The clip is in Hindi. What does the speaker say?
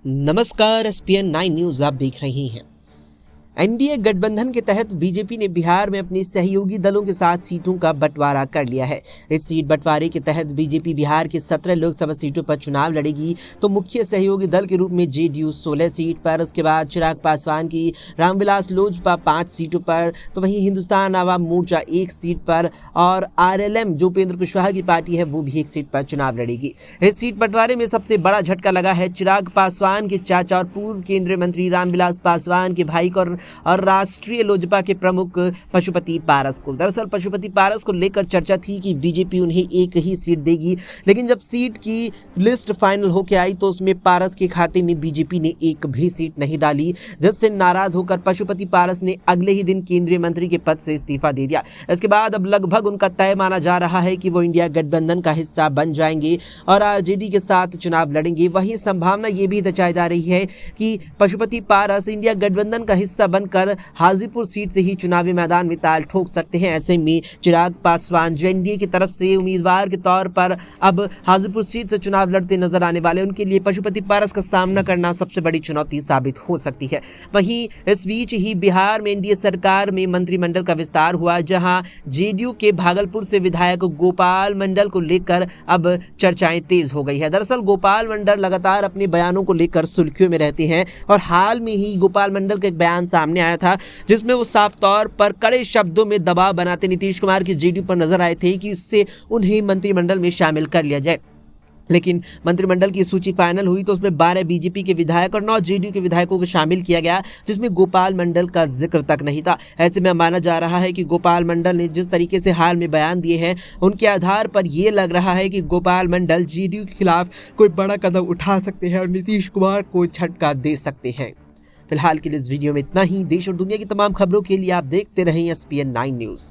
नमस्कार, एसपीएन 9 न्यूज आप देख रहे हैं। एनडीए गठबंधन के तहत बीजेपी ने बिहार में अपने सहयोगी दलों के साथ सीटों का बंटवारा कर लिया है। इस सीट बंटवारे के तहत बीजेपी बिहार के 17 लोकसभा सीटों पर चुनाव लड़ेगी, तो मुख्य सहयोगी दल के रूप में जेडीयू 16 सीट पर, उसके बाद चिराग पासवान की रामविलास लोजपा 5 सीटों पर, तो वहीं हिंदुस्तान आवाम मोर्चा 1 सीट पर और आरएलएम जो उपेंद्र कुशवाहा की पार्टी है वो भी 1 सीट पर चुनाव लड़ेगी। इस सीट बंटवारे में सबसे बड़ा झटका लगा है चिराग पासवान के चाचा और पूर्व केंद्रीय मंत्री रामविलास पासवान के भाई को और राष्ट्रीय लोजपा के प्रमुख पशुपति पारस को। दरअसल पशुपति पारस को लेकर चर्चा थी कि बीजेपी उन्हें 1 ही सीट देगी, लेकिन जब सीट की लिस्ट फाइनल होकर आई तो उसमें पारस के खाते में बीजेपी ने 1 भी सीट नहीं डाली, जिससे नाराज होकर पशुपति पारस ने अगले ही दिन केंद्रीय मंत्री के पद से इस्तीफा दे दिया। इसके बाद अब लगभग उनका तय माना जा रहा है कि वो इंडिया गठबंधन का हिस्सा बन जाएंगे और आरजेडी के साथ चुनाव लड़ेंगे। वहीं संभावना ये भी दर्शाई जा रही है कि पशुपति पारस इंडिया गठबंधन का हिस्सा बनकर हाजीपुर सीट से ही चुनावी मैदान में ताल ठोक सकते हैं। ऐसे में चिराग पासवान जो एनडीए की तरफ से उम्मीदवार के तौर पर अब हाजीपुर सीट से चुनाव लड़ते नजर आने वाले, उनके लिए पशुपति पारस का सामना करना सबसे बड़ी चुनौती साबित हो सकती है। वहीं इस बीच ही बिहार में एनडीए सरकार में मंत्रिमंडल का विस्तार हुआ, जहां जेडीयू के भागलपुर से विधायक गोपाल मंडल को लेकर अब चर्चाएं तेज हो गई है। दरअसल गोपाल मंडल लगातार अपने बयानों को लेकर सुर्खियों में रहते हैं और हाल में ही गोपाल मंडल का एक बयान सामने आया था जिसमें वो साफ तौर पर कड़े शब्दों में दबाव बनाते नीतीश कुमार की जेडीयू पर नजर आए थे कि इससे उन्हें मंत्रिमंडल में शामिल कर लिया जाए। लेकिन मंत्रिमंडल की सूची फाइनल हुई तो उसमें 12 बीजेपी के विधायक और 9 जेडीयू के विधायकों को शामिल किया गया, जिसमें गोपाल मंडल का जिक्र तक नहीं था। ऐसे में माना जा रहा है कि गोपाल मंडल ने जिस तरीके से हाल में बयान दिए हैं उनके आधार पर यह लग रहा है कि गोपाल मंडल जेडीयू के खिलाफ कोई बड़ा कदम उठा सकते हैं और नीतीश कुमार को झटका दे सकते हैं। फिलहाल के लिए इस वीडियो में इतना ही। देश और दुनिया की तमाम खबरों के लिए आप देखते रहें एसपीएन 9 न्यूज।